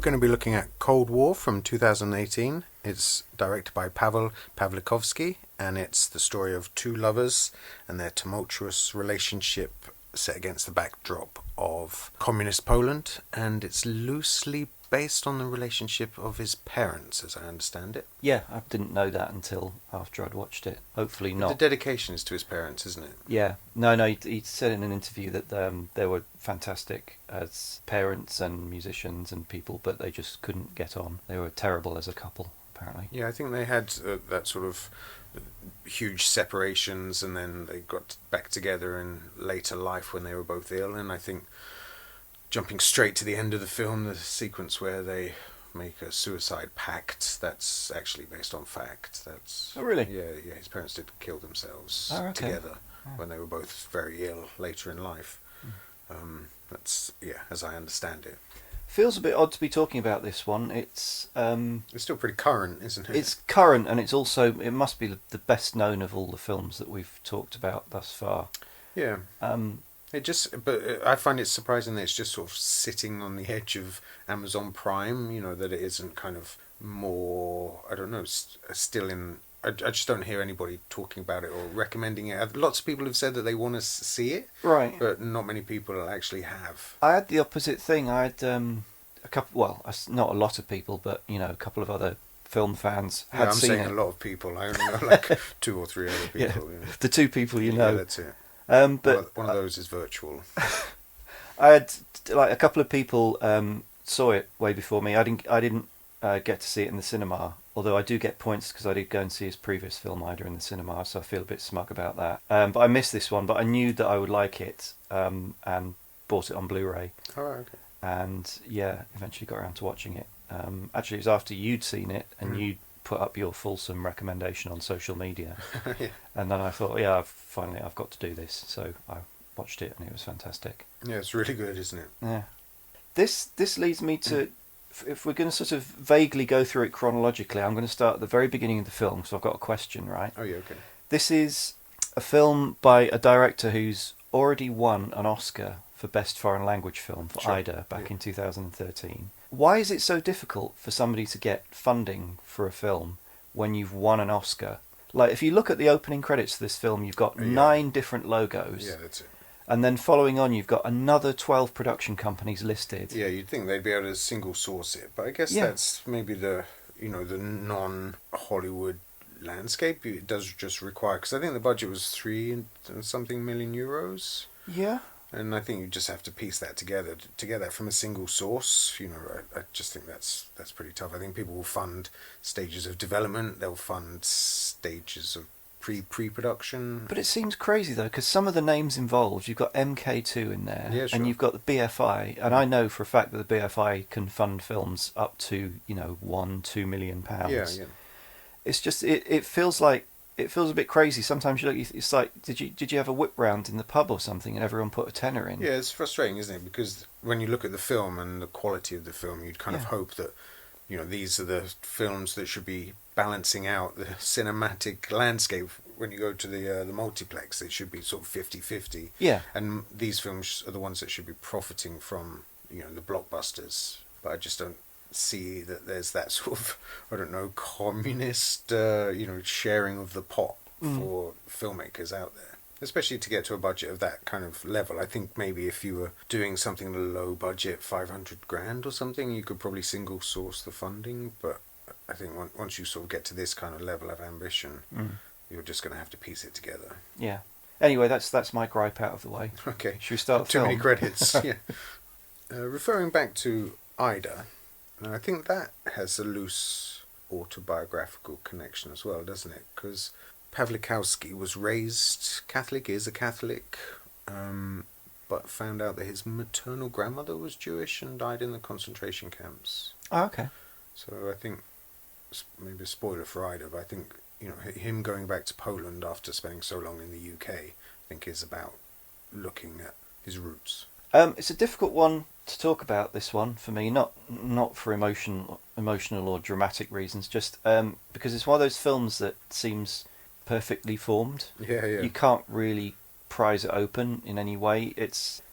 going to be looking at Cold War from 2018. It's directed by Pawel Pawlikowski, and it's the story of two lovers and their tumultuous relationship set against the backdrop of communist Poland, and it's loosely based on the relationship of his parents, as I understand it. Yeah, I didn't know that until after I'd watched it. Hopefully not. The dedication is to his parents, isn't it? Yeah. No, he said in an interview that they were fantastic as parents and musicians and people, but they just couldn't get on. They were terrible as a couple, apparently. Yeah, I think they had that sort of huge separations, and then they got back together in later life when they were both ill, and I think jumping straight to the end of the film, the sequence where they make a suicide pact, that's actually based on fact. That's Oh, really? Yeah, his parents did kill themselves Oh. together when they were both very ill later in life. That's, as I understand it. Feels a bit odd to be talking about this one. It's still pretty current, isn't it? It's current, and it's also, it must be the best known of all the films that we've talked about thus far. Yeah. But I find it surprising that it's just sort of sitting on the edge of Amazon Prime, that it isn't kind of more, I don't know, still in... I just don't hear anybody talking about it or recommending it. Lots of people have said that they want to see it, right? But not many people actually have. I had the opposite thing. I had a couple, well, not a lot of people, but, a couple of other film fans had seen it. I'm saying a lot of people. I only know like 2 or 3 other people. Yeah. The 2 people you know. Yeah, that's it. But one of those is virtual. I had a couple of people saw it way before me. I didn't get to see it in the cinema, although I do get points because I did go and see his previous film Ida in the cinema, so I feel a bit smug about that. But I missed this one, but I knew that I would like it, and bought it on Blu-ray. Oh, okay. And eventually got around to watching it. Actually, it was after you'd seen it and you'd put up your fulsome recommendation on social media. Yeah. And then I thought, I've got to do this. So I watched it, and it was fantastic. Yeah, it's really good, isn't it? Yeah. This leads me to, if we're going to sort of vaguely go through it chronologically, I'm going to start at the very beginning of the film, so I've got a question, right? Oh, yeah, okay. This is a film by a director who's already won an Oscar for Best Foreign Language Film for Ida back in 2013. Why is it so difficult for somebody to get funding for a film when you've won an Oscar? Like, if you look at the opening credits of this film, you've got 9 different logos. Yeah, that's it. And then following on, you've got another 12 production companies listed. Yeah, you'd think they'd be able to single source it, but I guess that's maybe the non-Hollywood landscape. It does just require, because I think the budget was 3 and something million euros. Yeah. And I think you just have to piece that together to get that from a single source. I just think that's pretty tough. I think people will fund stages of development. They'll fund stages of pre-production. But it seems crazy though, because some of the names involved, you've got MK2 in there, and you've got the BFI, and I know for a fact that the BFI can fund films up to £1-2 million. Yeah. It's just it feels like. It feels a bit crazy. Sometimes you look, it's like, did you have a whip round in the pub or something and everyone put a tenner in? Yeah, it's frustrating, isn't it? Because when you look at the film and the quality of the film, you'd kind of hope that, these are the films that should be balancing out the cinematic landscape. When you go to the multiplex, it should be sort of 50-50. Yeah. And these films are the ones that should be profiting from, the blockbusters. But I just don't see that there's that sort of, I don't know, communist, sharing of the pot for filmmakers out there. Especially to get to a budget of that kind of level. I think maybe if you were doing something low budget, 500 grand or something, you could probably single source the funding. But I think once you sort of get to this kind of level of ambition, you're just going to have to piece it together. Yeah. Anyway, that's my gripe out of the way. Okay. Should we start the Too film? many credits. Yeah. Referring back to Ida, I think that has a loose autobiographical connection as well, doesn't it? Because Pawlikowski was raised Catholic, is a Catholic, but found out that his maternal grandmother was Jewish and died in the concentration camps. Oh, okay. So I think, maybe a spoiler for Ida, but I think, him going back to Poland after spending so long in the UK, I think is about looking at his roots. It's a difficult one to talk about, this one, for me, not for emotional or dramatic reasons, just because it's one of those films that seems perfectly formed. Yeah. You can't really prise it open in any way.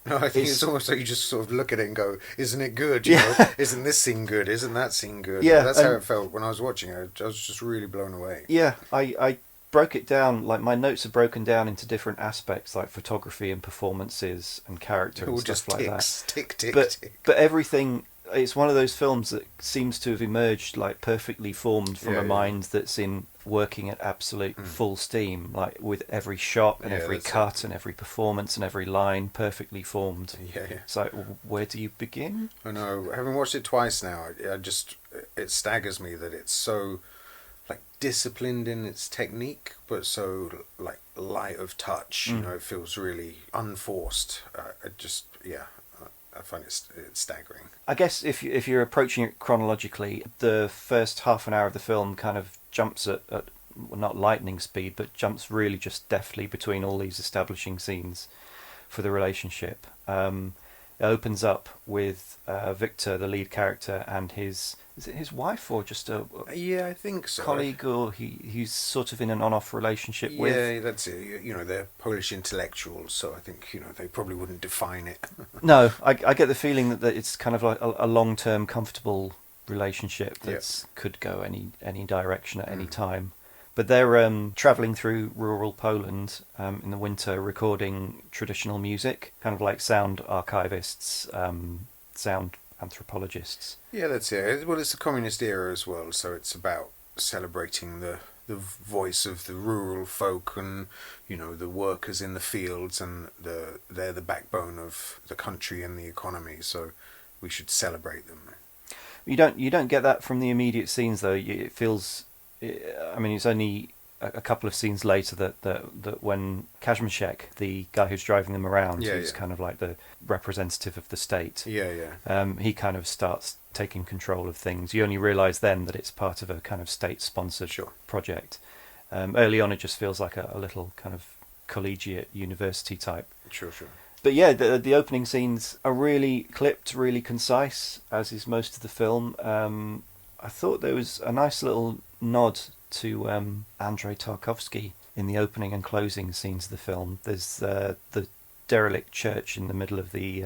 No, I think it's almost like you just sort of look at it and go, "Isn't it good? You know, isn't this scene good? Isn't that scene good?" Yeah, that's how it felt when I was watching it. I was just really blown away. Yeah, I broke it down, like my notes are broken down into different aspects, like photography and performances and character and stuff like that. Tick, tick, tick. But everything, it's one of those films that seems to have emerged like perfectly formed from a mind that's in working at absolute full steam, like with every shot and every cut and every performance and every line perfectly formed. Yeah. So where do you begin? I know. Having watched it twice now, it staggers me that it's so like disciplined in its technique, but so like light of touch. You know, it feels really unforced. I find it's staggering. I guess if you're approaching it chronologically, the first half an hour of the film kind of jumps at well, not lightning speed, but jumps really just deftly between all these establishing scenes for the relationship. It opens up with Victor, the lead character, and is it his wife or just a I think so. Colleague, or he's sort of in an on-off relationship with. Yeah, that's it. You know, they're Polish intellectuals, so I think they probably wouldn't define it. No, I get the feeling that it's kind of like a long-term, comfortable relationship that could go any direction at any time. But they're travelling through rural Poland in the winter, recording traditional music, kind of like sound archivists, sound anthropologists. Yeah, that's it. Well, it's the communist era as well, so it's about celebrating the voice of the rural folk and the workers in the fields, and they're the backbone of the country and the economy. So we should celebrate them. You don't get that from the immediate scenes though. It feels. I mean, it's only a couple of scenes later that when Kazmierczak, the guy who's driving them around, who's kind of like the representative of the state, he kind of starts taking control of things. You only realise then that it's part of a kind of state-sponsored project. Early on, it just feels like a little kind of collegiate university type. Sure. But yeah, the opening scenes are really clipped, really concise, as is most of the film. I thought there was a nice little nod to Andrei Tarkovsky in the opening and closing scenes of the film. There's the derelict church in the middle of the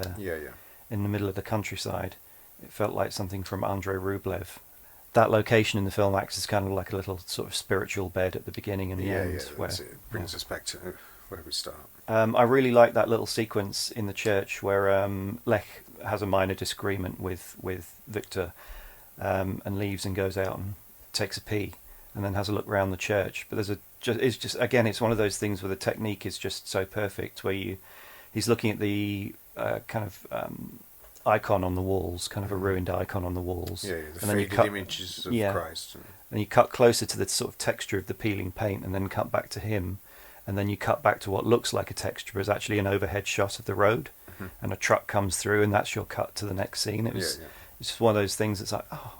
in the middle of the countryside. It felt like something from Andrei Rublev. That location in the film acts as kind of like a little sort of spiritual bed at the beginning and the end. Where it brings us back to where we start. I really like that little sequence in the church where Lech has a minor disagreement with Victor and leaves and goes out and takes a pee and then has a look around the church. But it's one of those things where the technique is just so perfect, where he's looking at the kind of icon on the walls, kind of a ruined icon on the walls. The and then faded images of Christ. And you cut closer to the sort of texture of the peeling paint and then cut back to him. And then you cut back to what looks like a texture, but is actually an overhead shot of the road. And a truck comes through and that's your cut to the next scene. It's just one of those things that's like, oh,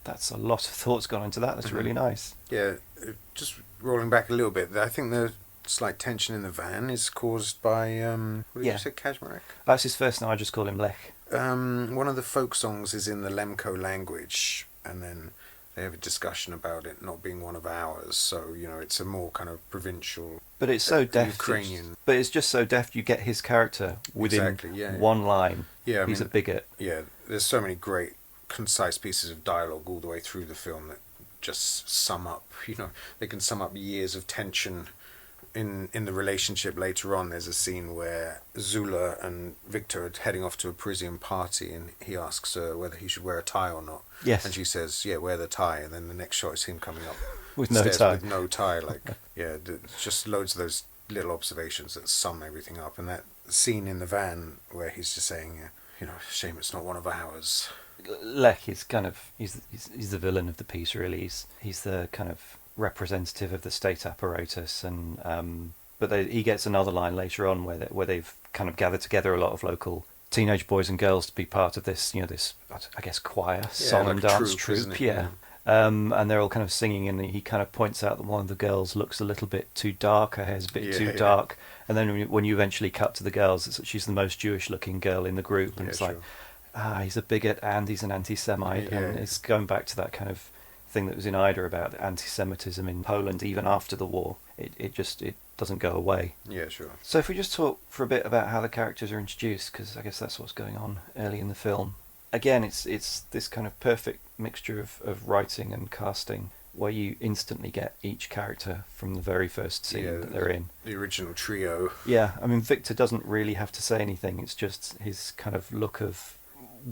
that's a lot of thought's gone into that. That's really nice. Yeah, just rolling back a little bit, I think the slight tension in the van is caused by, what did you say, Kazmierczak? That's his first name, I just call him Lech. One of the folk songs is in the Lemko language, and then they have a discussion about it not being one of ours, so, it's a more kind of provincial... But it's so deft. Ukrainian. But it's just so deft, you get his character within one line. Yeah, he's a bigot. Yeah, there's so many great concise pieces of dialogue all the way through the film that just sum up, they can sum up years of tension in the relationship. Later on, there's a scene where Zula and Victor are heading off to a Parisian party, and he asks her whether he should wear a tie or not. Yes. And she says, yeah, wear the tie, and then the next shot is him coming up with no tie. With no tie, just loads of those little observations that sum everything up. And that scene in the van where he's just saying, shame it's not one of ours. Lech is kind of he's the villain of the piece, really. He's the kind of representative of the state apparatus, and he gets another line later on where they've kind of gathered together a lot of local teenage boys and girls to be part of this I guess choir, song and dance troupe, and they're all kind of singing, and he kind of points out that one of the girls looks a little bit too dark, her hair's a bit too dark, and then when you eventually cut to the girls, she's the most Jewish looking girl in the group, and it's like, he's a bigot and he's an anti-Semite, and it's going back to that kind of thing that was in Ida about the anti-Semitism in Poland even after the war. It doesn't go away. Yeah, sure. So if we just talk for a bit about how the characters are introduced, because I guess that's what's going on early in the film. Again, it's this kind of perfect mixture of writing and casting, where you instantly get each character from the very first scene that they're in. The original trio. Yeah, I mean, Victor doesn't really have to say anything. It's just his kind of look of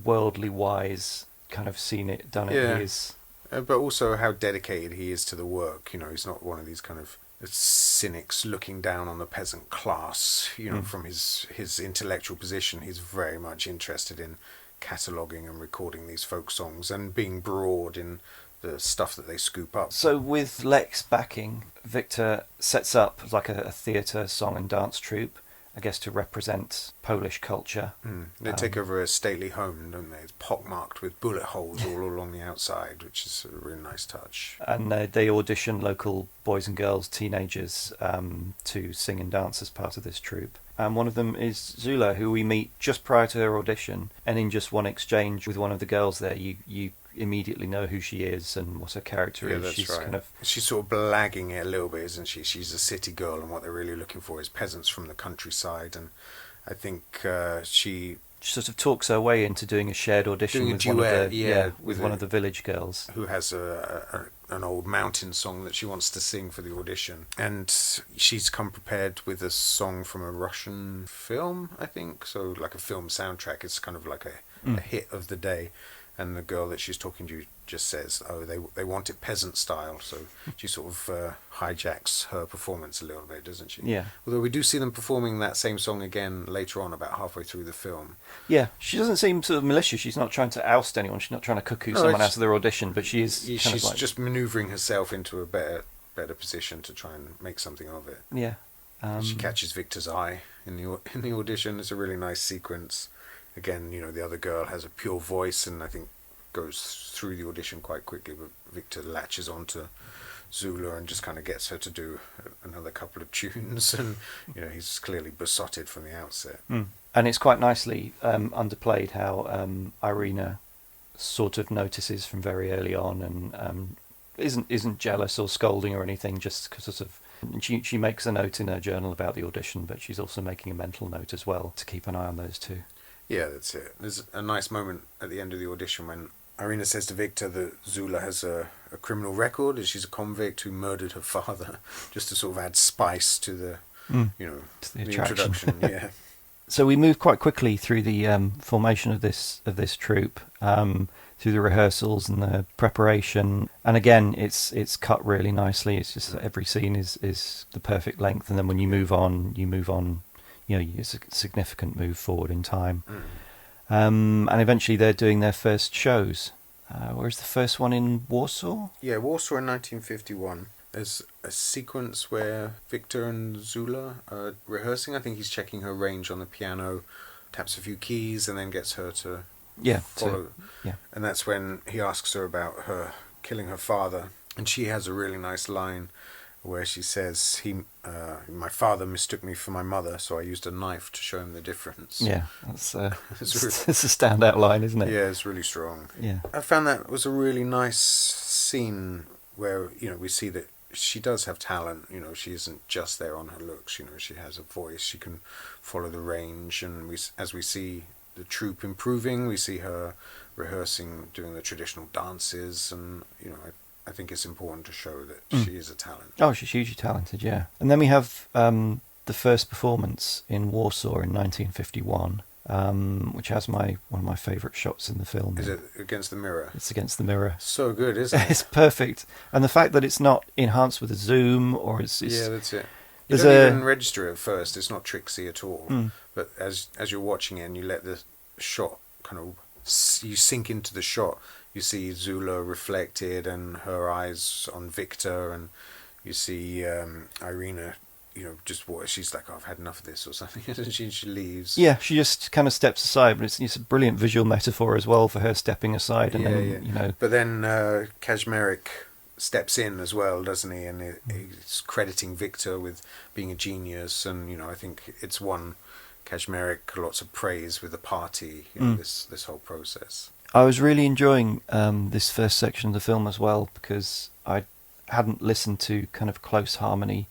worldly wise, kind of seen it, done it. Yeah. He is. But also how dedicated he is to the work. You know, he's not one of these kind of cynics looking down on the peasant class. You know, from his intellectual position, he's very much interested in cataloguing and recording these folk songs and being broad in the stuff that they scoop up. So with Lex backing, Victor sets up like a theatre, song and dance troupe, I guess to represent Polish culture. They take over a stately home, don't they? It's pockmarked with bullet holes all along the outside, which is a really nice touch. And they audition local boys and girls, teenagers, to sing and dance as part of this troupe. And one of them is Zula, who we meet just prior to her audition, and in just one exchange with one of the girls there, you immediately know who she is and what her character is. That's She's right. kind of... She's sort of blagging it a little bit, isn't she? She's a city girl, and what they're really looking for is peasants from the countryside. And I think she sort of talks her way into doing a shared audition with one of the village girls, who has an old mountain song that she wants to sing for the audition. And she's come prepared with a song from a Russian film, I think. So like a film soundtrack. It's kind of like a hit of the day. And the girl that she's talking to just says, "Oh, they want it peasant style." So she sort of hijacks her performance a little bit, doesn't she? Yeah. Although we do see them performing that same song again later on, about halfway through the film. Yeah, she doesn't seem sort of malicious. She's not trying to oust anyone. She's not trying to cuckoo someone out of their audition. But she is. She's just manoeuvring herself into a better position to try and make something of it. Yeah. She catches Victor's eye in the audition. It's a really nice sequence. Again, you know, the other girl has a pure voice and I think goes through the audition quite quickly, but Victor latches onto Zula and just kind of gets her to do another couple of tunes, and you know, he's clearly besotted from the outset. And it's quite nicely underplayed how Irina sort of notices from very early on and isn't jealous or scolding or anything, just because of... She makes a note in her journal about the audition, but she's also making a mental note as well to keep an eye on those two. Yeah, that's it. There's a nice moment at the end of the audition when Irina says to Victor that Zula has a criminal record, and she's a convict who murdered her father, just to sort of add spice to the, to the introduction. Yeah. So we move quite quickly through the formation of this troupe, through the rehearsals and the preparation, and again, it's cut really nicely. It's just that every scene is the perfect length, and then when you move on. You know, it's a significant move forward in time. And eventually they're doing their first shows. Where's the first one in Warsaw? Yeah, Warsaw in 1951. There's a sequence where Victor and Zula are rehearsing. I think he's checking her range on the piano, taps a few keys, and then gets her to follow. And that's when he asks her about her killing her father. And she has a really nice line where she says, my father mistook me for my mother, so I used a knife to show him the difference. Yeah, that's it's a standout line, isn't it? Yeah, it's really strong. Yeah, I found that was a really nice scene where, you know, we see that she does have talent. You know, she isn't just there on her looks. You know, she has a voice. She can follow the range, and as we see the troupe improving, we see her rehearsing, doing the traditional dances, and you know, I think it's important to show that she is a talent. Oh, she's hugely talented, yeah. And then we have the first performance in Warsaw in 1951, which has one of my favourite shots in the film. Is it against the mirror? It's against the mirror. So good, isn't it? It's perfect. And the fact that it's not enhanced with a zoom, or it's yeah, that's it. You don't even register it at first. It's not tricksy at all. But as you're watching it and you let the shot kind of... You sink into the shot. You see Zula reflected and her eyes on Victor, and you see Irina, you know, just what she's like, oh, I've had enough of this or something, and she leaves. Yeah, she just kind of steps aside, but it's a brilliant visual metaphor as well for her stepping aside. And then, you know. But then Kaczmarek steps in as well, doesn't he? And he's crediting Victor with being a genius, and you know, I think it's won Kaczmarek lots of praise with the party, you know, this whole process. I was really enjoying this first section of the film as well, because I hadn't listened to kind of close harmony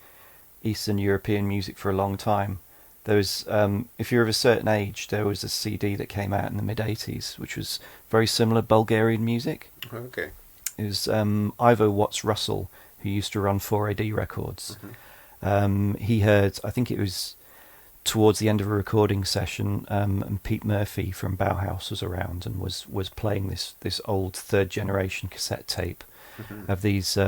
Eastern European music for a long time. There was, if you're of a certain age, there was a CD that came out in the mid-80s, which was very similar Bulgarian music. Okay. It was Ivo Watts Russell, who used to run 4AD Records. He heard, I think it was towards the end of a recording session, and Pete Murphy from Bauhaus was around and was playing this old third generation cassette tape of these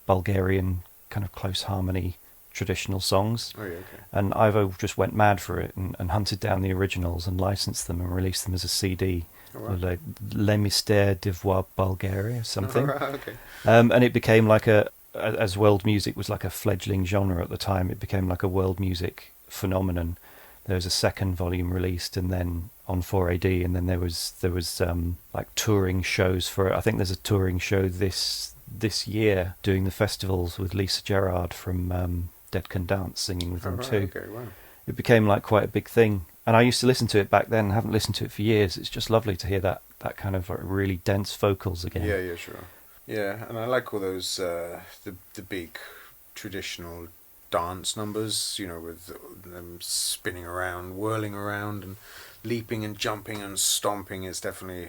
Bulgarian kind of close harmony traditional songs. Oh, yeah, okay. And Ivo just went mad for it and hunted down the originals and licensed them and released them as a CD. Oh, wow. Like Les Mystères de Voix Bulgaria or something. Oh, right, okay. And it became like as world music was like a fledgling genre at the time, it became like a world music phenomenon. There was a second volume released, and then on 4AD, and then there was like touring shows for it. I think there's a touring show this year doing the festivals with Lisa Gerrard from Dead Can Dance singing with them too. Okay, wow. It became like quite a big thing, and I used to listen to it back then. Haven't listened to it for years. It's just lovely to hear that kind of really dense vocals again. Yeah, sure. Yeah, and I like all those the big traditional dance numbers, you know, with them spinning around, whirling around, and leaping and jumping and stomping. It's definitely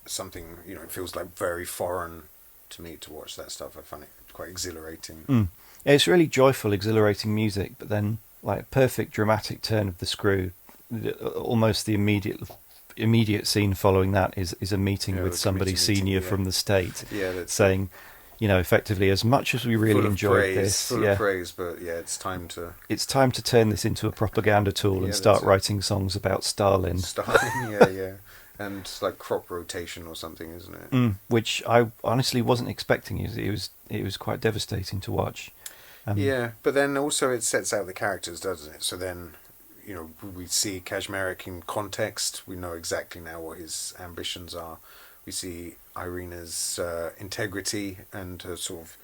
something, you know, it feels like very foreign to me to watch that stuff. I find it quite exhilarating. Yeah, it's really joyful, exhilarating music, but then like perfect dramatic turn of the screw. Almost the immediate scene following that is a meeting with somebody senior from the state, saying, you know, effectively, as much as we really enjoyed this, full of praise, but yeah, it's time to turn this into a propaganda tool and start writing songs about Stalin. Yeah. And it's like crop rotation or something, isn't it? Which I honestly wasn't expecting. It was quite devastating to watch. Yeah, but then also it sets out the characters, doesn't it? So then, you know, we see Kaczmarek in context. We know exactly now what his ambitions are. We see Irina's integrity and her sort of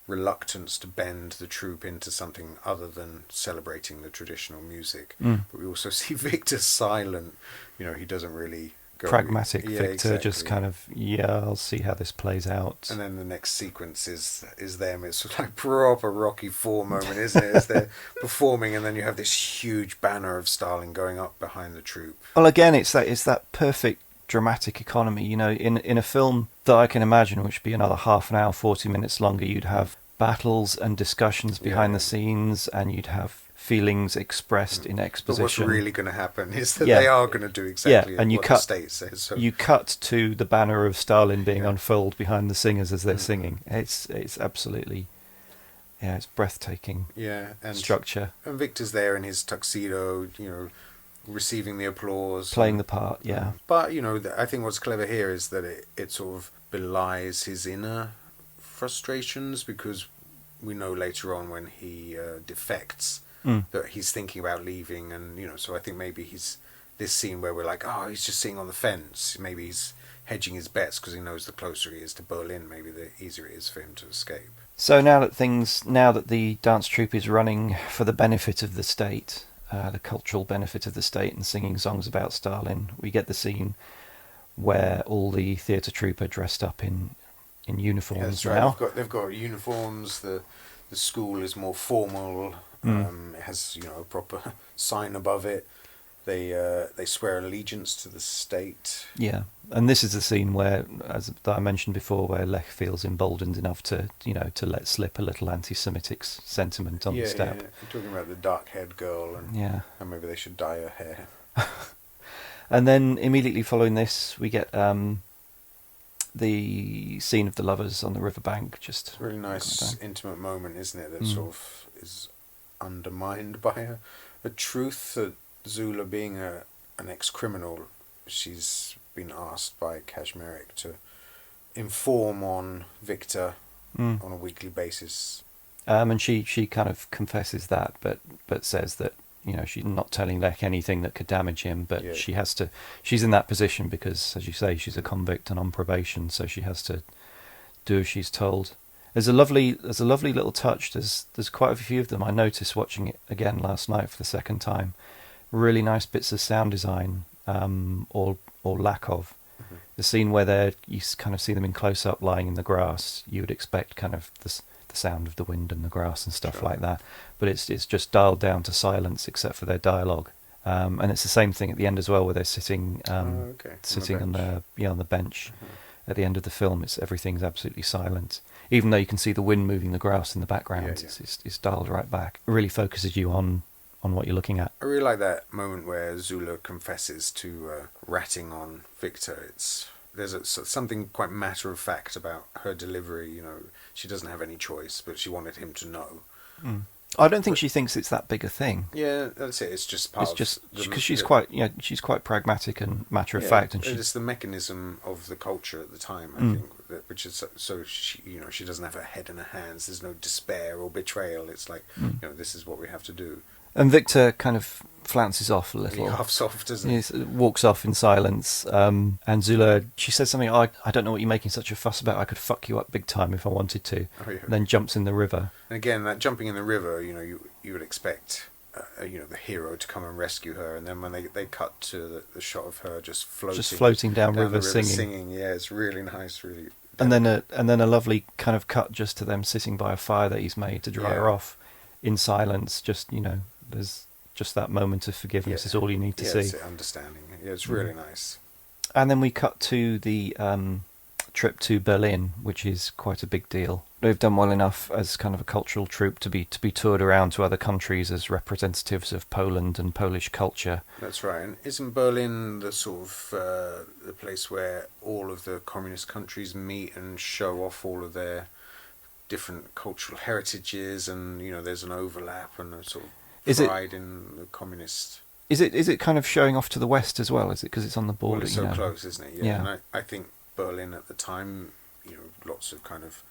reluctance to bend the troupe into something other than celebrating the traditional music. But we also see Victor silent. You know, he doesn't really go... Pragmatic Victor, just kind of, I'll see how this plays out. And then the next sequence is them. It's sort of like proper Rocky IV moment, isn't it? As they're performing, and then you have this huge banner of Stalin going up behind the troupe. Well, again, it's that perfect dramatic economy. You know, in a film that I can imagine, which would be another half an hour, 40 minutes longer, you'd have battles and discussions behind the scenes, and you'd have feelings expressed in exposition. But what's really going to happen is that they are going to do exactly and what the state says. So. You cut to the banner of Stalin being unfurled behind the singers as they're singing. It's absolutely, it's breathtaking. And structure. And Victor's there in his tuxedo, you know, receiving the applause, playing the part. Yeah. But you know, I think what's clever here is that it sort of belies his inner frustrations, because we know later on when he defects that he's thinking about leaving, and you know, so I think maybe he's this scene where we're like, oh, he's just sitting on the fence. Maybe he's hedging his bets because he knows the closer he is to Berlin, maybe the easier it is for him to escape. So now that the dance troupe is running for the benefit of the state, the cultural benefit of the state, and singing songs about Stalin, we get the scene where all the theatre troupe are dressed up in uniforms now. They've got uniforms. The school is more formal. It has, you know, a proper sign above it. They swear allegiance to the state. Yeah, and this is the scene where, as I mentioned before, where Lech feels emboldened enough to let slip a little anti-Semitic sentiment on the step. Yeah, I'm talking about the dark-haired girl, and maybe they should dye her hair. And then immediately following this, we get the scene of the lovers on the riverbank. Just really nice, intimate moment, isn't it? That sort of is undermined by a truth that Zula, being an ex-criminal, she's been asked by Kaczmarek to inform on Victor on a weekly basis. And she kind of confesses that, but says that, you know, she's not telling Lech anything that could damage him, but she's in that position because, as you say, she's a convict and on probation, so she has to do as she's told. There's a lovely little touch. There's quite a few of them. I noticed watching it again last night for the second time. Really nice bits of sound design, or lack of, The scene where you kind of see them in close up lying in the grass, you would expect kind of the sound of the wind and the grass and stuff like that, but it's just dialed down to silence except for their dialogue. And it's the same thing at the end as well, where they're sitting sitting on the bench. At the end of the film, everything's absolutely silent. Even though you can see the wind moving the grass in the background, it's dialed right back. It really focuses you on what you're looking at. I really like that moment where Zula confesses to ratting on Victor. There's something quite matter of fact about her delivery. You know, she doesn't have any choice, but she wanted him to know. I don't think she thinks it's that big a thing. Yeah, that's it. It's just part of... It's just because she's quite pragmatic and matter of fact, and it's the mechanism of the culture at the time. I think, which is so she doesn't have her head in her hands. There's no despair or betrayal. It's like this is what we have to do. And Victor kind of flounces off a little. He huffs off, doesn't he? He walks off in silence. And Zula, she says something, I don't know what you're making such a fuss about. I could fuck you up big time if I wanted to. Oh, yeah. And then jumps in the river. And again, that jumping in the river, you would expect, the hero to come and rescue her. And then when they cut to the shot of her just floating down the river singing. Yeah, it's really nice, really. And then a lovely kind of cut just to them sitting by a fire that he's made to dry her off in silence. Just, there's just that moment of forgiveness is all you need to see. It's understanding. Yeah, it's really nice. And then we cut to the trip to Berlin, which is quite a big deal. They've done well enough as kind of a cultural troupe to be toured around to other countries as representatives of Poland and Polish culture. That's right. And isn't Berlin the sort of the place where all of the communist countries meet and show off all of their different cultural heritages, and there's an overlap and a sort of pride in the communist. Is it kind of showing off to the west as well? Is it because it's on the border? Well, it's so close, isn't it? Yeah. And I think Berlin at the time, lots of kind of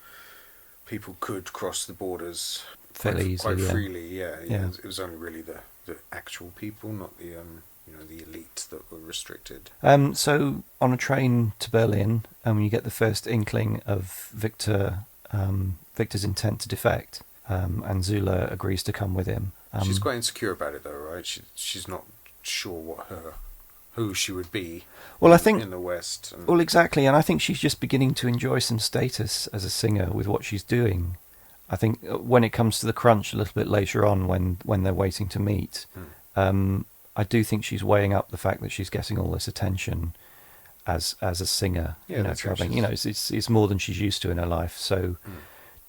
people could cross the borders fairly quite easily, freely. Yeah. It was only really the actual people, not the the elite that were restricted. So on a train to Berlin, you get the first inkling of Victor's intent to defect. And Zula agrees to come with him. She's quite insecure about it, though, right? She's not sure who she would be. Well, I think in the West. Well, exactly, and I think she's just beginning to enjoy some status as a singer with what she's doing. I think when it comes to the crunch a little bit later on, when they're waiting to meet, I do think she's weighing up the fact that she's getting all this attention as a singer. Traveling. It's more than she's used to in her life. So.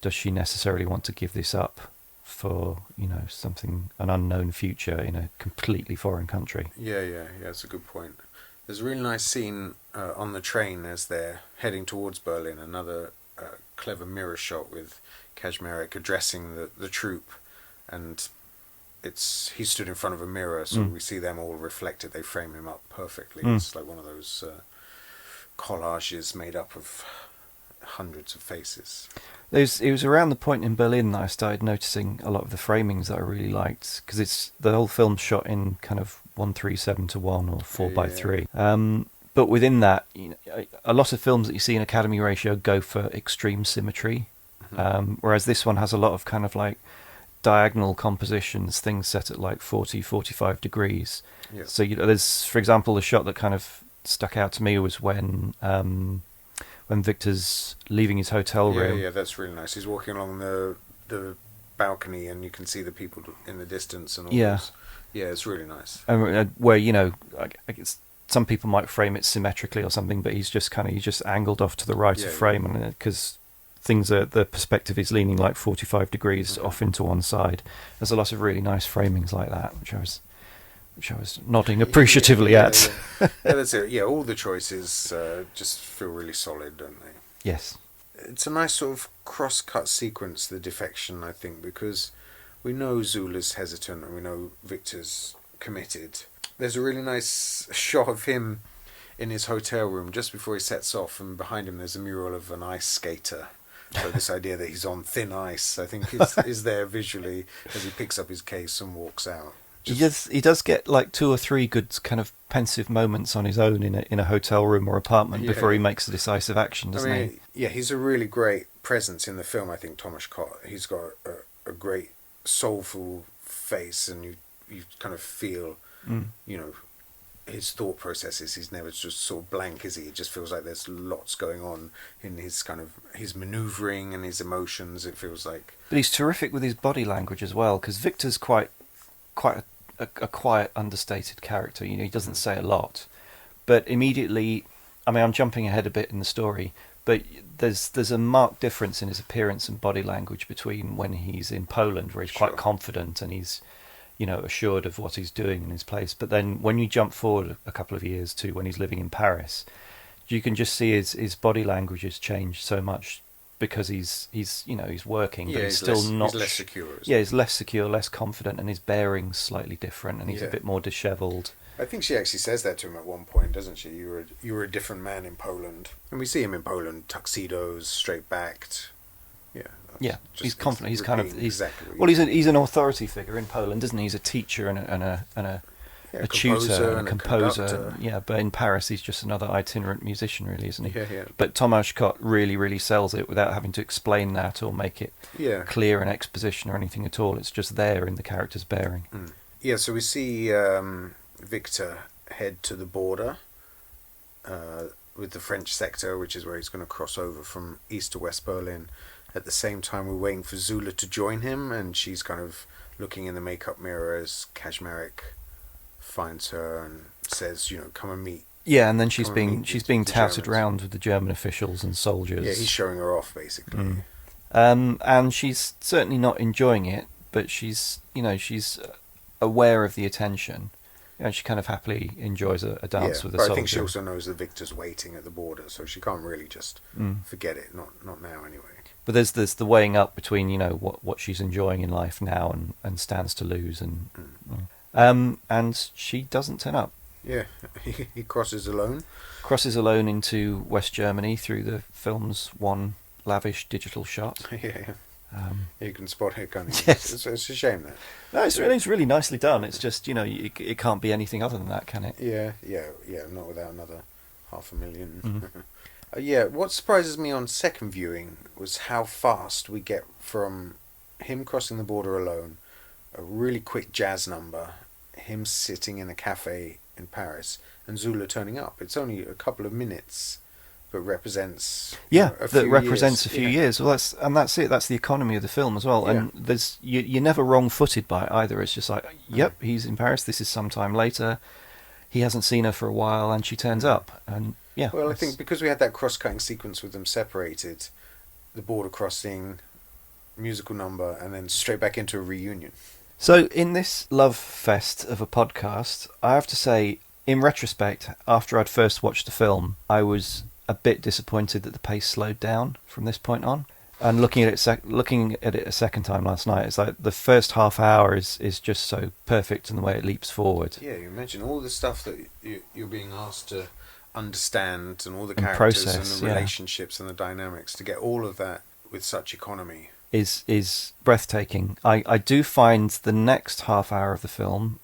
Does she necessarily want to give this up for an unknown future in a completely foreign country? Yeah, that's a good point. There's a really nice scene on the train as they're heading towards Berlin. Another clever mirror shot with Kaczmarek addressing the troupe, and he stood in front of a mirror, so we see them all reflected. They frame him up perfectly. It's like one of those collages made up of hundreds of faces. It was around the point in Berlin that I started noticing a lot of the framings that I really liked, because the whole film's shot in kind of 1:3:7:1 or 4:3. But within that, a lot of films that you see in Academy ratio go for extreme symmetry, whereas this one has a lot of kind of like diagonal compositions, things set at like 40-45 degrees. Yeah. So there's, for example, the shot that kind of stuck out to me was when Victor's leaving his hotel room. Yeah, that's really nice. He's walking along the balcony, and you can see the people in the distance and all those. Yeah, it's really nice. Where I guess some people might frame it symmetrically or something, but he's just angled off to the right of frame, and because the perspective is leaning like 45 degrees off into one side. There's a lot of really nice framings like that, which I was nodding appreciatively at. Yeah, that's it. Yeah, all the choices just feel really solid, don't they? Yes. It's a nice sort of cross-cut sequence, the defection, I think, because we know Zula's hesitant and we know Victor's committed. There's a really nice shot of him in his hotel room just before he sets off, and behind him there's a mural of an ice skater. So this idea that he's on thin ice, I think, is there visually as he picks up his case and walks out. He does get like 2 or 3 good kind of pensive moments on his own in a hotel room or apartment before he makes a decisive action, doesn't he? Yeah, he's a really great presence in the film, I think, Thomas Kott. He's got a great soulful face, and you kind of feel, his thought processes. He's never just sort of blank, is he? It just feels like there's lots going on in his kind of his manoeuvring and his emotions. It feels like. But he's terrific with his body language as well, because Victor's quite a quiet, understated character. You know, he doesn't say a lot, but immediately, I mean, I'm jumping ahead a bit in the story, but there's a marked difference in his appearance and body language between when he's in Poland, where he's quite confident and he's, you know, assured of what he's doing in his place. But then when you jump forward a couple of years to when he's living in Paris, you can just see his body language has changed so much, because he's you know, he's working, but he's still not. He's less secure. Yeah, he's less secure, less confident, and his bearing's slightly different, and he's a bit more dishevelled. I think she actually says that to him at one point, doesn't she? You were a different man in Poland, and we see him in Poland, tuxedos, straight backed. Yeah, he's confident. He's kind of he's an authority figure in Poland, isn't he? He's a teacher and a tutor and a composer. Yeah, but in Paris he's just another itinerant musician, really, isn't he? Yeah. But Tomasz Kot really sells it without having to explain that or make it clear in exposition or anything at all. It's just there in the character's bearing. Mm. Yeah, so we see Victor head to the border with the French sector, which is where he's going to cross over from East to West Berlin. At the same time, we're waiting for Zula to join him, and she's kind of looking in the makeup mirror as Kaczmarek finds her and says, you know, come and meet. Yeah, and then she's being touted around with the German officials and soldiers. Yeah, he's showing her off, basically. And she's certainly not enjoying it, but she's aware of the attention. You know, she kind of happily enjoys a dance with a soldier. I think she also knows that Victor's waiting at the border, so she can't really just forget it. Not now, anyway. But there's the weighing up between, you know, what she's enjoying in life now and stands to lose, and she doesn't turn up. Yeah, he crosses alone. Crosses alone into West Germany through the film's one lavish digital shot. Yeah. You can spot it, can't you? Yes. It's a shame that. No, it's really nicely done. It's just, you know, it can't be anything other than that, can it? Yeah. Not without another 500,000. What surprises me on second viewing was how fast we get from him crossing the border alone, a really quick jazz number, him sitting in a cafe in Paris, and Zula turning up. It's only a couple of minutes, but represents a few years. Well, that's it. That's the economy of the film as well. And there's you're never wrong-footed by it either. It's just like, he's in Paris. This is sometime later. He hasn't seen her for a while, and she turns up. And I think because we had that cross-cutting sequence with them separated, the border crossing, musical number, and then straight back into a reunion. So in this love fest of a podcast, I have to say, in retrospect, after I'd first watched the film, I was a bit disappointed that the pace slowed down from this point on. And looking at it a second time last night, it's like the first half hour is just so perfect in the way it leaps forward. Yeah, you mentioned all the stuff that you're being asked to understand, and all the characters and the relationships and the dynamics, to get all of that with such economy is breathtaking. I do find the next half hour of the film,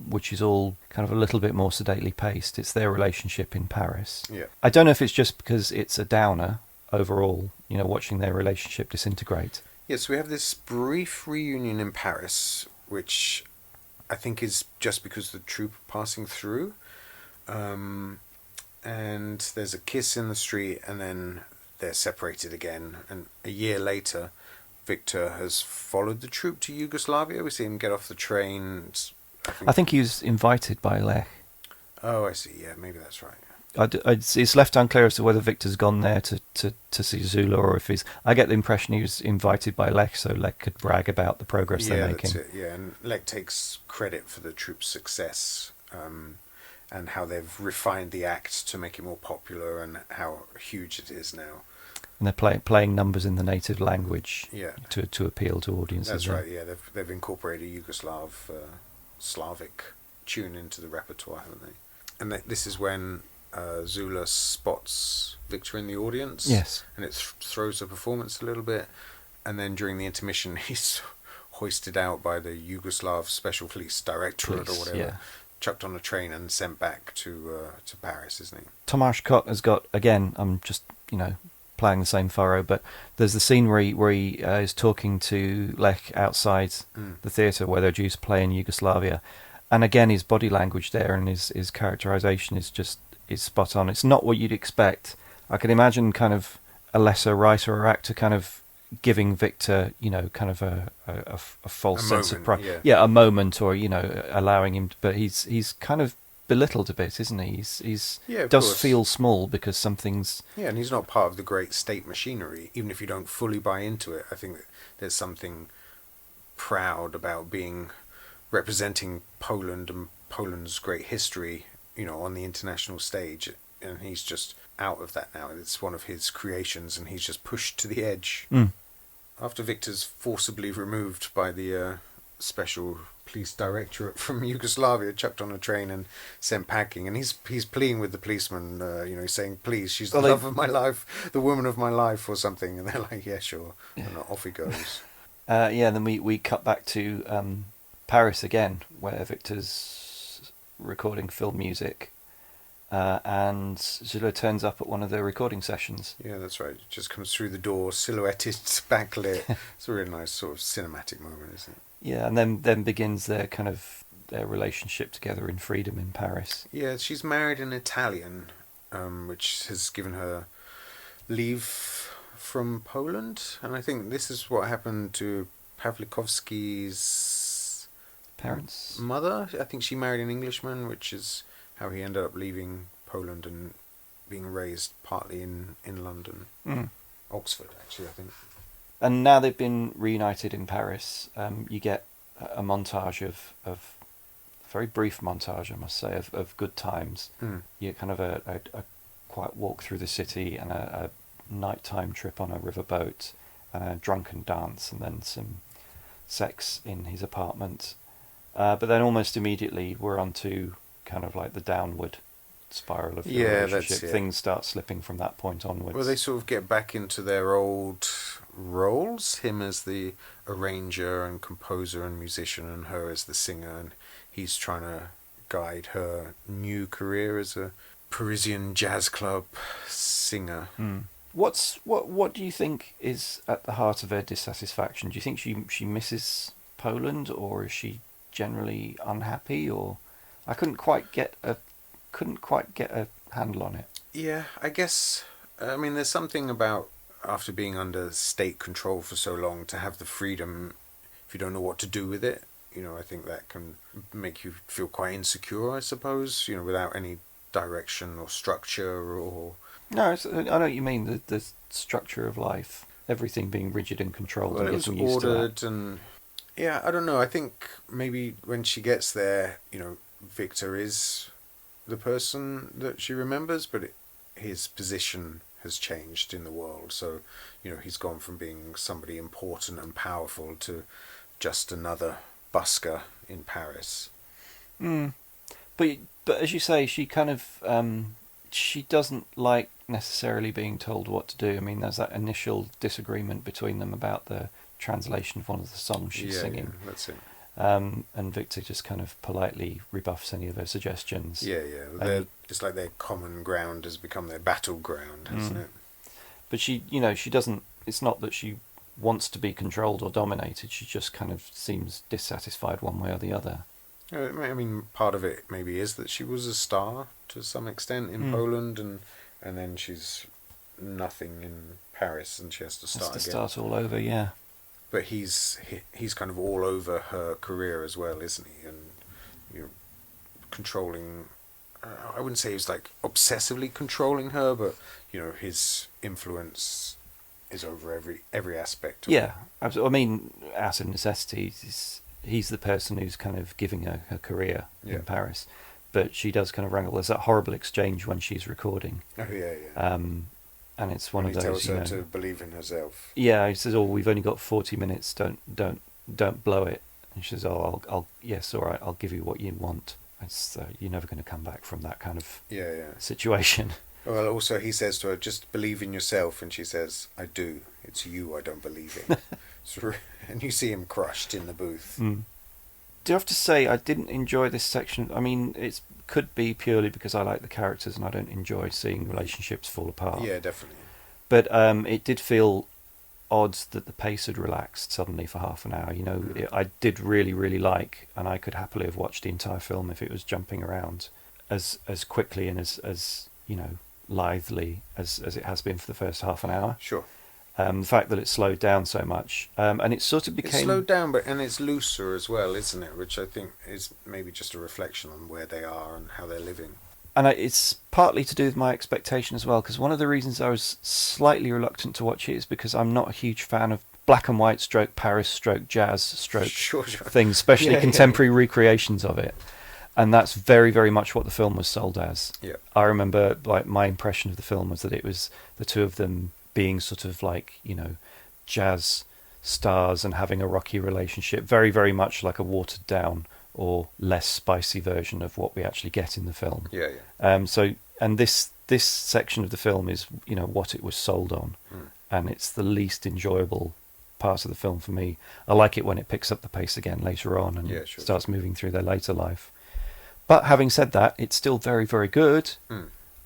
which is all kind of a little bit more sedately paced, it's their relationship in Paris. Yeah. I don't know if it's just because it's a downer overall, you know, watching their relationship disintegrate. Yes, we have this brief reunion in Paris, which I think is just because the troop are passing through. And there's a kiss in the street, and then they're separated again. And a year later, Victor has followed the troop to Yugoslavia. We see him get off the train. I think he was invited by Lech. Oh, I see. Yeah, maybe that's right. It's left unclear as to whether Victor's gone there to see Zula, or if he's... I get the impression he was invited by Lech, so Lech could brag about the progress they're making. That's it, yeah, and Lech takes credit for the troop's success, and how they've refined the act to make it more popular, and how huge it is now. And they're playing numbers in the native language to appeal to audiences. That's right, yeah. They've incorporated a Slavic tune into the repertoire, haven't they? And this is when Zula spots Victor in the audience. Yes. And it throws the performance a little bit. And then during the intermission, he's hoisted out by the Yugoslav Special Police Directorate or whatever. Yeah. Chucked on a train and sent back to Paris, isn't he? Tomasz Kot has got, again, I'm just, playing the same furrow, but there's the scene where he is talking to Lech outside the theatre where they're due to play in Yugoslavia, And again, his body language there and his characterization is spot on. It's not what you'd expect. I can imagine kind of a lesser writer or actor kind of giving Victor, kind of a false sense of pride. Yeah, a moment, or allowing him. But he's kind of belittled a bit, isn't he? He's does feel small because something's. Yeah, and he's not part of the great state machinery. Even if you don't fully buy into it, I think that there's something proud about representing Poland and Poland's great history, on the international stage. And he's just out of that now. It's one of his creations, and he's just pushed to the edge. After Victor's forcibly removed by the special police directorate from Yugoslavia, chucked on a train and sent packing, and he's pleading with the policeman, he's saying, please, she's the love of my life, the woman of my life, or something, and they're like, yeah, sure, and off he goes. Then we cut back to Paris again, where Victor's recording film music, and Zula turns up at one of the recording sessions. Yeah, that's right. It just comes through the door, silhouetted, backlit. It's a really nice sort of cinematic moment, isn't it? Yeah, and then begins their relationship together in freedom in Paris. Yeah, she's married an Italian, which has given her leave from Poland, and I think this is what happened to Pawlikowski's parents' mother. I think she married an Englishman, which is how he ended up leaving Poland and being raised partly in London. Oxford, actually, I think. And now they've been reunited in Paris. You get a montage of a very brief montage, I must say, of good times. You get kind of a quiet walk through the city, and a nighttime trip on a riverboat, and a drunken dance, and then some sex in his apartment. But then almost immediately we're on to kind of like the downward spiral of the relationship. Things start slipping from that point onwards. Well, they sort of get back into their old roles, him as the arranger and composer and musician, and her as the singer, and he's trying to guide her new career as a Parisian jazz club singer. What do you think is at the heart of her dissatisfaction? Do you think she misses Poland, or is she generally unhappy? Or I couldn't quite get a handle on it. Yeah, I guess. I mean, there's something about, after being under state control for so long, to have the freedom, if you don't know what to do with it. I think that can make you feel quite insecure, I suppose. Without any direction or structure or. No, I know what you mean. The structure of life, everything being rigid and controlled. Well, it was ordered, and yeah, I don't know. I think maybe when she gets there, Victor is the person that she remembers, but his position has changed in the world. So, he's gone from being somebody important and powerful to just another busker in Paris. But as you say, she kind of she doesn't like necessarily being told what to do. I mean, there's that initial disagreement between them about the translation of one of the songs she's singing. Yeah, that's it. And Victor just kind of politely rebuffs any of her suggestions. Yeah. It's like their common ground has become their battleground, hasn't it? But she doesn't. It's not that she wants to be controlled or dominated. She just kind of seems dissatisfied one way or the other. I mean, part of it maybe is that she was a star to some extent in Poland, and then she's nothing in Paris, and she has to start again. Start all over, yeah. But he's kind of all over her career as well, isn't he? And controlling. I wouldn't say he's like obsessively controlling her, but his influence is over every aspect. Yeah, absolutely. I mean, out of necessity, he's the person who's kind of giving her career in Paris. But she does kind of wrangle. There's that horrible exchange when she's recording. Oh yeah. And it's one of those. He tells her to believe in herself. Yeah, he says, "Oh, we've only got 40 minutes. Don't blow it." And she says, "Oh, I'll yes, all right. I'll give you what you want." It's you're never going to come back from that kind of situation. Well, also he says to her, "Just believe in yourself," and she says, "I do. It's you I don't believe in." And you see him crushed in the booth. Do you have to say I didn't enjoy this section? I mean, it could be purely because I like the characters and I don't enjoy seeing relationships fall apart. Yeah, definitely. But it did feel odd that the pace had relaxed suddenly for half an hour. Mm. I did really, really like, and I could happily have watched the entire film if it was jumping around as quickly and as lithely as it has been for the first half an hour. Sure. The fact that it slowed down so much, and it sort of became... It's slowed down, and it's looser as well, isn't it? Which I think is maybe just a reflection on where they are and how they're living. And it's partly to do with my expectation as well, because one of the reasons I was slightly reluctant to watch it is because I'm not a huge fan of black and white stroke Paris stroke jazz stroke Sure. things, especially contemporary recreations of it. And that's very, very much what the film was sold as. Yeah. I remember, like, my impression of the film was that it was the two of them being sort of like, jazz stars and having a rocky relationship, very, very much like a watered down or less spicy version of what we actually get in the film. Yeah. And this section of the film is, what it was sold on, and it's the least enjoyable part of the film for me. I like it when it picks up the pace again later on and starts moving through their later life. But having said that, it's still very, very good.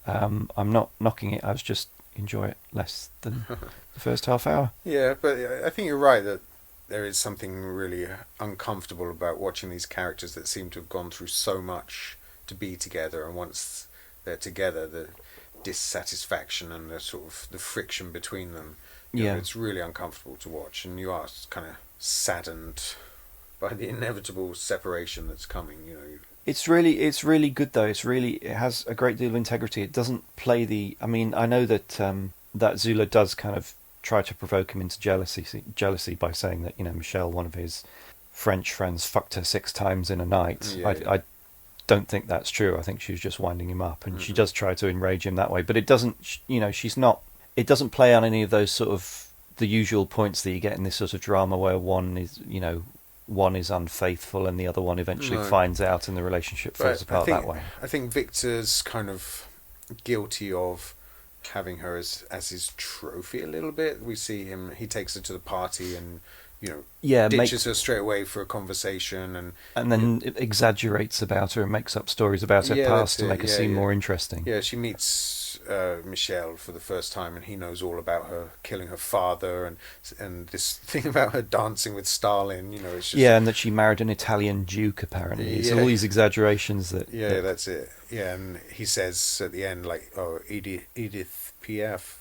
I'm not knocking it. I was just enjoy it less than the first half hour. Yeah, but I think you're right that there is something really uncomfortable about watching these characters that seem to have gone through so much to be together, and once they're together, the dissatisfaction and the sort of the friction between them, it's really uncomfortable to watch, and you are kind of saddened by the inevitable separation that's coming. It's really good though. It has a great deal of integrity. It doesn't play the... I mean, I know that that Zula does kind of try to provoke him into jealousy by saying that, Michelle, one of his French friends, fucked her 6 times in a night. I don't think that's true. I think she was just winding him up, and she does try to enrage him that way. But it doesn't, she's not... It doesn't play on any of those sort of the usual points that you get in this sort of drama where one is unfaithful and the other one eventually finds out and the relationship falls apart that way. I think Victor's kind of guilty of having her as his trophy a little bit. We see him, he takes her to the party and, ditches her straight away for a conversation and then exaggerates about her and makes up stories about her past to make her seem more interesting. Yeah, she meets Michelle for the first time, and he knows all about her killing her father and this thing about her dancing with Stalin. It's just, and that she married an Italian Duke. Apparently, it's all these exaggerations that. Yeah, that's it. Yeah, and he says at the end, like, "Oh, Edith Piaf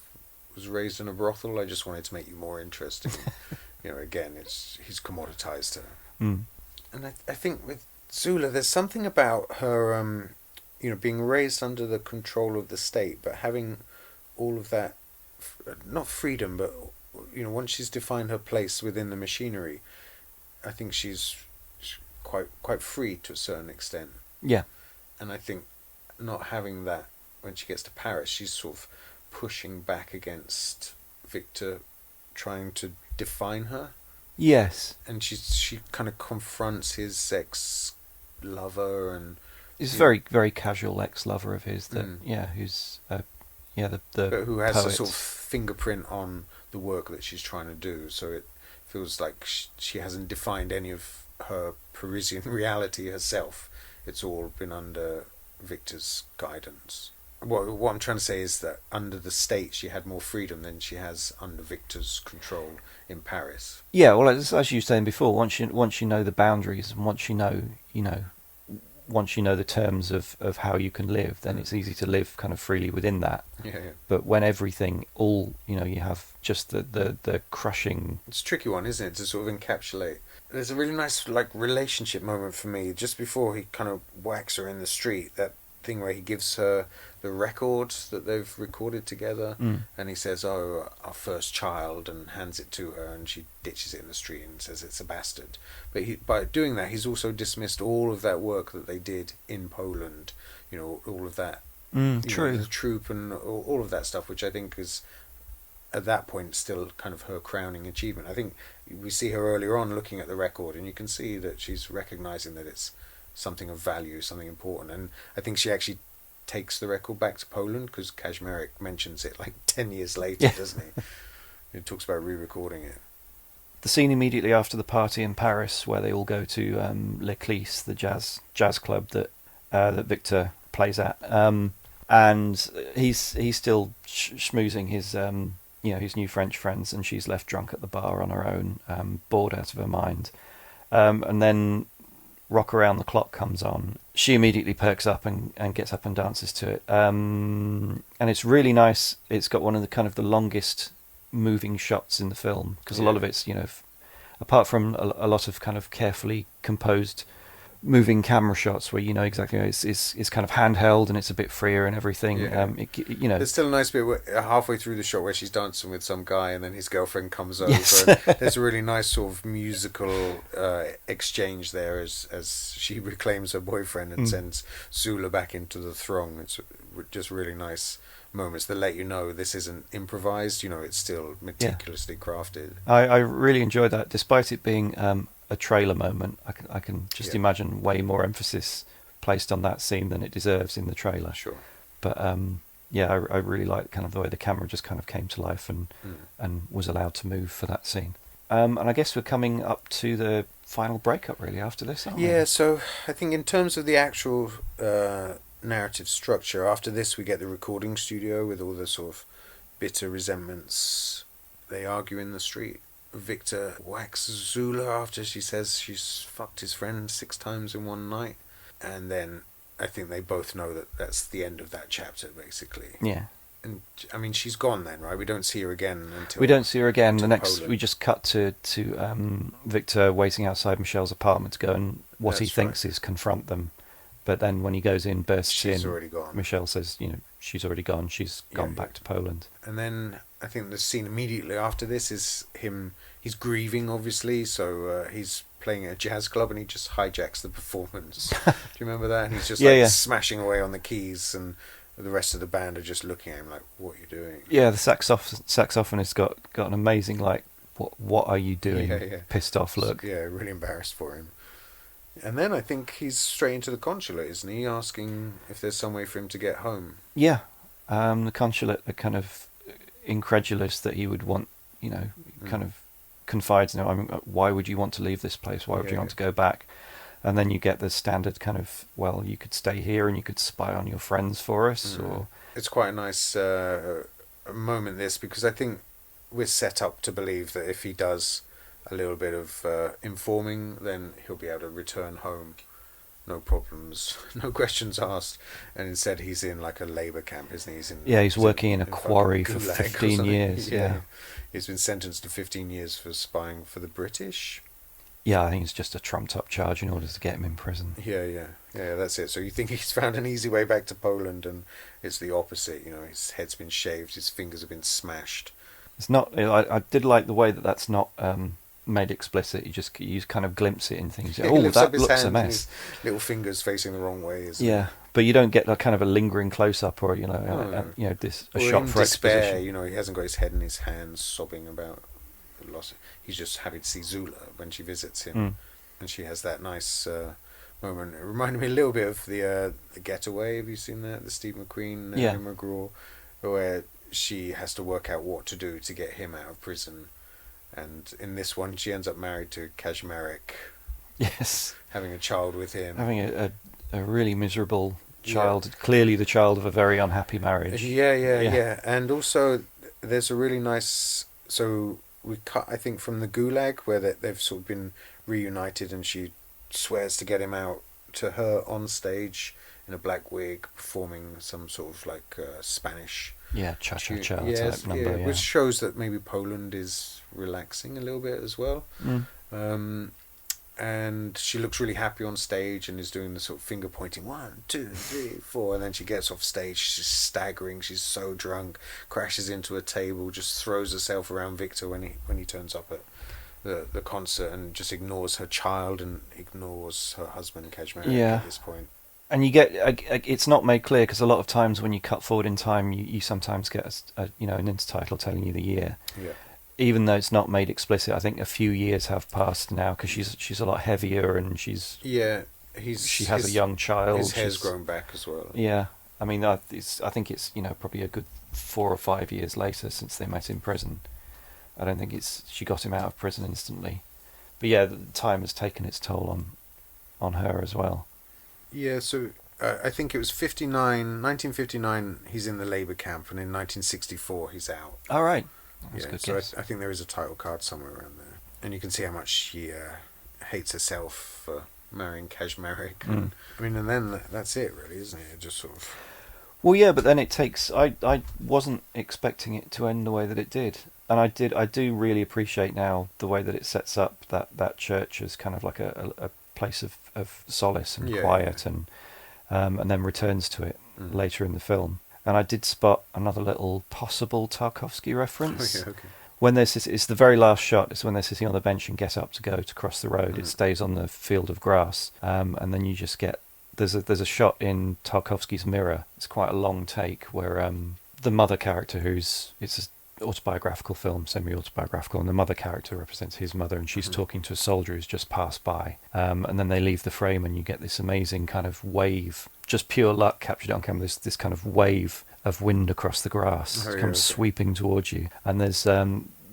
was raised in a brothel. I just wanted to make you more interesting." Again, he's commoditized her. And I think with Zula, there's something about her. Being raised under the control of the state, but having all of that, not freedom, but, once she's defined her place within the machinery, I think she's quite free to a certain extent. Yeah. And I think not having that, when she gets to Paris, she's sort of pushing back against Victor trying to define her. Yes. And she kind of confronts his ex-lover and... He's a very, very casual ex-lover of his that, who's, the but who has poet. a sort of fingerprint on the work that she's trying to do. So it feels like she hasn't defined any of her Parisian reality herself. It's all been under Victor's guidance. What I'm trying to say is that under the state, she had more freedom than she has under Victor's control in Paris. Yeah, well, as you were saying before, once you know the boundaries and once you know the terms of how you can live, then it's easy to live kind of freely within that. Yeah. But when everything, you have just the crushing... It's a tricky one, isn't it, to sort of encapsulate. There's a really nice, relationship moment for me, just before he kind of whacks her in the street, that thing where he gives her the record that they've recorded together, and he says, "Oh, our first child," and hands it to her, and she ditches it in the street and says it's a bastard. But by doing that, he's also dismissed all of that work that they did in Poland, all of that, true, the troop and all of that stuff, which I think is, at that point, still kind of her crowning achievement. I think we see her earlier on looking at the record, and you can see that she's recognizing that it's something of value, something important, and I think she actually takes the record back to Poland, because Kaczmarek mentions it 10 years later, doesn't he? He talks about re-recording it. The scene immediately after the party in Paris, where they all go to L'Eclisse, the jazz club that Victor plays at, and he's still schmoozing his new French friends, and she's left drunk at the bar on her own, bored out of her mind. And then Rock Around the Clock comes on. She immediately perks up and gets up and dances to it. And it's really nice. It's got one of the kind of the longest moving shots in the film, because a lot of it's, apart from a lot of kind of carefully composed moving camera shots where exactly it's kind of handheld and it's a bit freer and everything. There's still a nice bit halfway through the shot where she's dancing with some guy and then his girlfriend comes over. Yes. There's a really nice sort of musical exchange there as she reclaims her boyfriend and sends Zula back into the throng. It's just really nice moments that let you know this isn't improvised. It's still meticulously crafted. I really enjoyed that, despite it being a trailer moment. I can just imagine way more emphasis placed on that scene than it deserves in the trailer. Sure. But I really like kind of the way the camera just kind of came to life and was allowed to move for that scene. And I guess we're coming up to the final breakup really after this, aren't we? Yeah, so I think in terms of the actual narrative structure, after this we get the recording studio with all the sort of bitter resentments. They argue in the street. Victor whacks Zula after she says she's fucked his friend 6 times in one night, and then I think they both know that that's the end of that chapter, basically. Yeah. And I mean, she's gone then, right? We don't see her again until we don't see her again. The next Poland. we just cut to Victor waiting outside Michelle's apartment to go and what he thinks is confront them, but then when he goes in, bursts in. She's already gone. Michelle says, she's already gone. She's gone back to Poland. And then I think the scene immediately after this is him. He's grieving, obviously, so he's playing at a jazz club and he just hijacks the performance. Do you remember that? And he's just smashing away on the keys, and the rest of the band are just looking at him like, "What are you doing?" Yeah, the saxophonist got an amazing what are you doing? Pissed off look. Yeah, really embarrassed for him. And then I think he's straight into the consulate, isn't he? Asking if there's some way for him to get home. Yeah, the consulate are kind of incredulous that he would want, kind of confides in him. I mean, why would you want to leave this place? Why would you want to go back? And then you get the standard kind of, well, you could stay here and you could spy on your friends for us. Or it's quite a nice moment, this, because I think we're set up to believe that if he does a little bit of informing, then he'll be able to return home, no problems, no questions asked. And instead he's in like a labour camp, isn't he? He's working in a quarry for 15 years. Yeah. He's been sentenced to 15 years for spying for the British. Yeah, I think it's just a trumped-up charge in order to get him in prison. Yeah, that's it. So you think he's found an easy way back to Poland, and it's the opposite. His head's been shaved, his fingers have been smashed. It's not. I did like the way that's not made explicit. You kind of glimpse it in things. That looks a mess. Little fingers facing the wrong way. But you don't get kind of a lingering close-up or a shot for despair. exposition. He hasn't got his head in his hands, sobbing about the loss. He's just happy to see Zula when she visits him, and she has that nice moment. It reminded me a little bit of the Getaway. Have you seen that? The Steve McQueen, McGraw, where she has to work out what to do to get him out of prison. And in this one, she ends up married to Kaczmarek. Yes. Having a child with him. Having a really miserable child. Clearly the child of a very unhappy marriage. Yeah. And also, there's a really nice... So we cut, I think, from the Gulag, where they've sort of been reunited, and she swears to get him out, to her on stage in a black wig, performing some sort of like Spanish... Yeah, cha-cha-cha type number, which shows that maybe Poland is relaxing a little bit as well. And she looks really happy on stage and is doing the sort of finger pointing, 1, 2, 3, 4, and then she gets off stage, she's staggering, she's so drunk, crashes into a table, just throws herself around Victor when he turns up at the concert, and just ignores her child and ignores her husband Kaczmarek at this point. And you get it's not made clear, because a lot of times when you cut forward in time, you sometimes get an intertitle telling you the year. Yeah. Even though it's not made explicit, I think a few years have passed now, because she's a lot heavier, and she has a young child. His hair's grown back as well. Yeah, I mean, I think it's probably a good 4 or 5 years later since they met in prison. I don't think she got him out of prison instantly, but the time has taken its toll on her as well. Yeah, so I think it was 1959 he's in the labour camp, and in 1964 he's out. All right. That's a good so guess. I think there is a title card somewhere around there, and you can see how much she hates herself for marrying Kazmarek. Mm. And then that's it, really, isn't it? It just sort of. Well, yeah, but then it takes. I wasn't expecting it to end the way that it did, and I do really appreciate now the way that it sets up that church as kind of like a place of solace and quiet, and then returns to it later in the film. And I did spot another little possible Tarkovsky reference. Oh, yeah, okay. When it's the very last shot. It's when they're sitting on the bench and get up to go to cross the road. It stays on the field of grass, and then you just get there's a shot in Tarkovsky's Mirror. It's quite a long take where the mother character, it's an autobiographical film, semi-autobiographical, and the mother character represents his mother, and she's talking to a soldier who's just passed by, and then they leave the frame, and you get this amazing kind of wave, just pure luck captured on camera. This kind of wave of wind across the grass comes sweeping towards you, and there's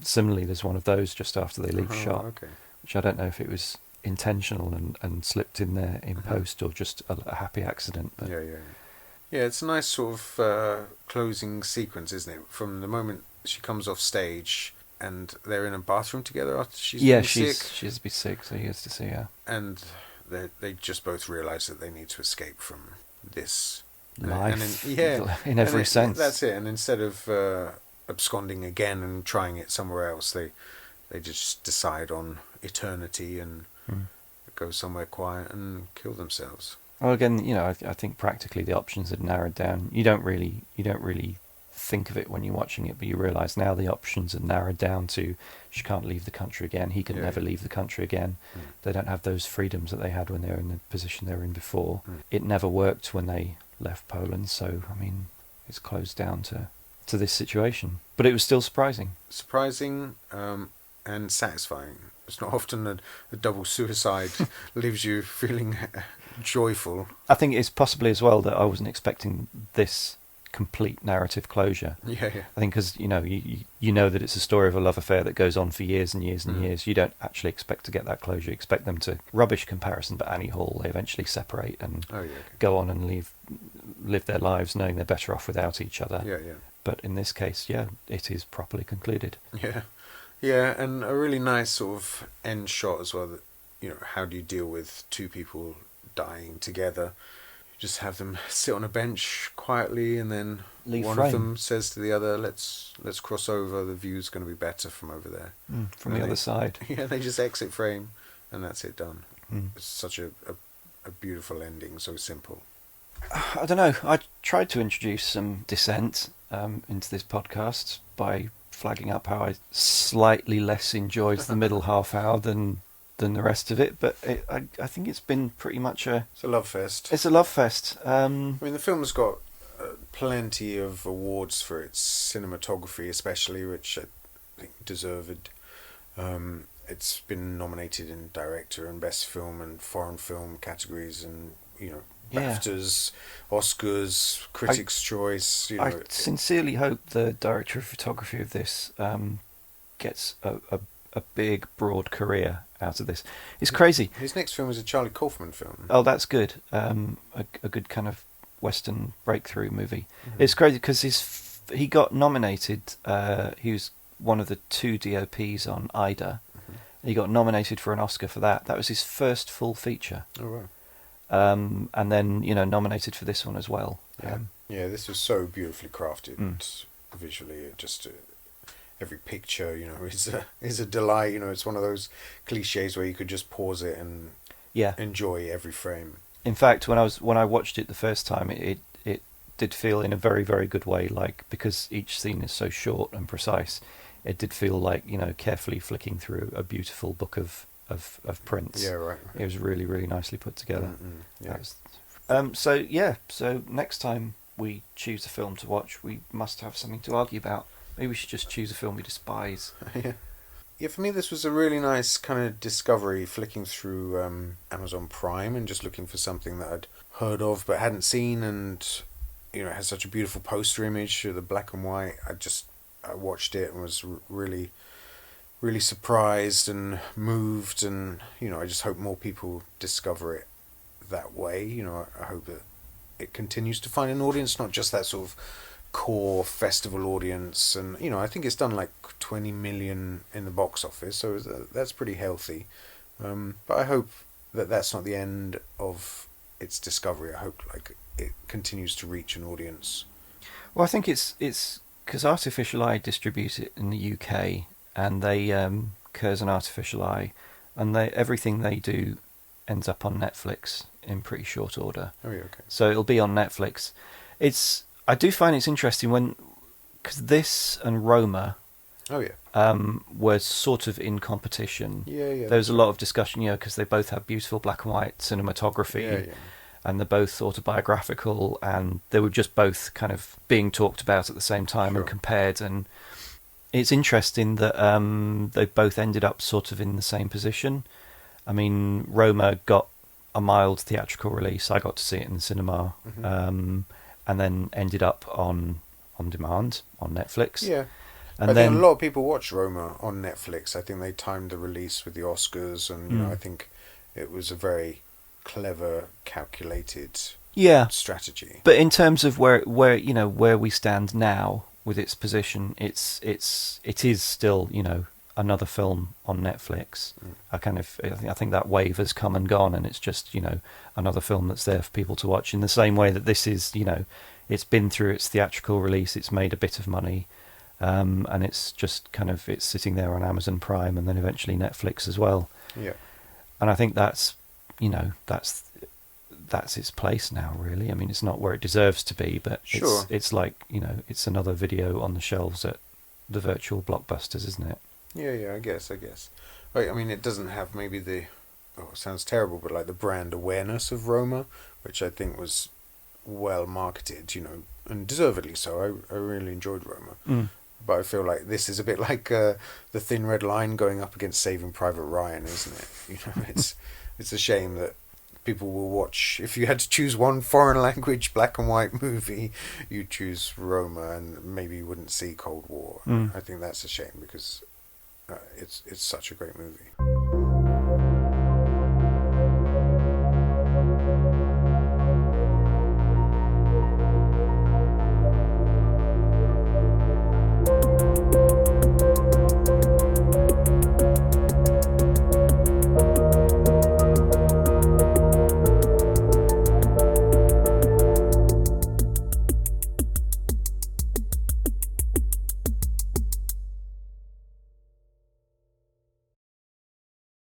similarly there's one of those just after they leave shot, which I don't know if it was intentional and slipped in there in post or just a happy accident. But yeah, it's a nice sort of closing sequence, isn't it? From the moment she comes off stage and they're in a bathroom together after she's sick. She's a bit sick, so he has to see her. And they just both realise that they need to escape from this life, in every sense. That's it. And instead of absconding again and trying it somewhere else, they just decide on eternity and go somewhere quiet and kill themselves. Well, again, I think practically the options had narrowed down. You don't really think of it when you're watching it, but you realise now the options are narrowed down to she can't leave the country again. He can never leave the country again. They don't have those freedoms that they had when they were in the position they were in before. It never worked when they left Poland, so it's closed down to this situation. But it was still surprising. And satisfying. It's not often a double suicide leaves you feeling joyful. I think it's possibly as well that I wasn't expecting this complete narrative closure. Yeah. I think because you know that it's a story of a love affair that goes on for years and years and years. You don't actually expect to get that closure. You expect them to, rubbish comparison, but Annie Hall, they eventually separate and go on and live their lives knowing they're better off without each other. Yeah. But in this case, it is properly concluded. Yeah, and a really nice sort of end shot as well. That how do you deal with two people dying together? Just have them sit on a bench quietly, and then one of them says to the other, "Let's cross over. The view's going to be better from over there, from the other side." Yeah, they just exit frame, and that's it done. It's such a beautiful ending, so simple. I don't know. I tried to introduce some dissent into this podcast by flagging up how I slightly less enjoyed the middle half hour than the rest of it, but I think it's been pretty much it's a love fest. It's a love fest. The film's got plenty of awards for its cinematography, especially, which I think deserved. It's been nominated in director and best film and foreign film categories, and BAFTAs, Oscars, Critics' Choice. I sincerely hope the director of photography of this gets a big, broad career out of this. It's crazy. His next film is a Charlie Kaufman film. Oh, that's good. A good kind of Western breakthrough movie. It's crazy because he got nominated. He was one of the 2 DOPs on Ida. He got nominated for an Oscar for that. That was his first full feature. Oh, wow. And then nominated for this one as well. Yeah, this was so beautifully crafted visually. It just every picture is a delight. It's one of those cliches where you could just pause it and enjoy every frame. In fact, when I watched it the first time, it did feel in a very, very good way, like, because each scene is so short and precise, it did feel like carefully flicking through a beautiful book of prints. Yeah, right. It was really, really nicely put together. Yeah. So next time we choose a film to watch, we must have something to argue about. Maybe we should just choose a film we despise. Yeah, for me this was a really nice kind of discovery, flicking through Amazon Prime and just looking for something that I'd heard of but hadn't seen, and it has such a beautiful poster image, the black and white. I watched it and was really, really surprised and moved, and I just hope more people discover it that way. I hope that it continues to find an audience, not just that sort of core festival audience, and I think it's done like 20 million in the box office, so that's pretty healthy. But I hope that that's not the end of its discovery. I hope like it continues to reach an audience. Well, I think it's because Artificial Eye distribute it in the UK, and they Curse and Artificial Eye, and everything they do ends up on Netflix in pretty short order. Oh yeah, okay. So it'll be on Netflix. I do find it's interesting because this and Roma Oh yeah. were sort of in competition. Yeah. There was a lot of discussion, because they both have beautiful black and white cinematography. Yeah. And they're both autobiographical, and they were just both kind of being talked about at the same time Sure. and compared. And it's interesting that they both ended up sort of in the same position. I mean, Roma got a mild theatrical release. I got to see it in the cinema, and then ended up on demand on Netflix. Yeah. And I then think a lot of people watch Roma on Netflix. I think they timed the release with the Oscars, and I think it was a very clever, calculated strategy. But in terms of where we stand now with its position, it is still another film on Netflix. I think that wave has come and gone, and it's just another film that's there for people to watch. In the same way that this is, it's been through its theatrical release, it's made a bit of money, and it's just it's sitting there on Amazon Prime and then eventually Netflix as well. Yeah, and I think that's its place now, really. I mean, it's not where it deserves to be, but sure. It's like it's another video on the shelves at the virtual blockbusters, isn't it? Yeah, I guess. Right, I mean, it doesn't have maybe it sounds terrible, but like the brand awareness of Roma, which I think was well marketed, and deservedly so. I really enjoyed Roma. But I feel like this is a bit like the Thin Red Line going up against Saving Private Ryan, isn't it? It's a shame that people will watch. If you had to choose one foreign language black and white movie, you'd choose Roma, and maybe you wouldn't see Cold War. I think that's a shame because it's such a great movie.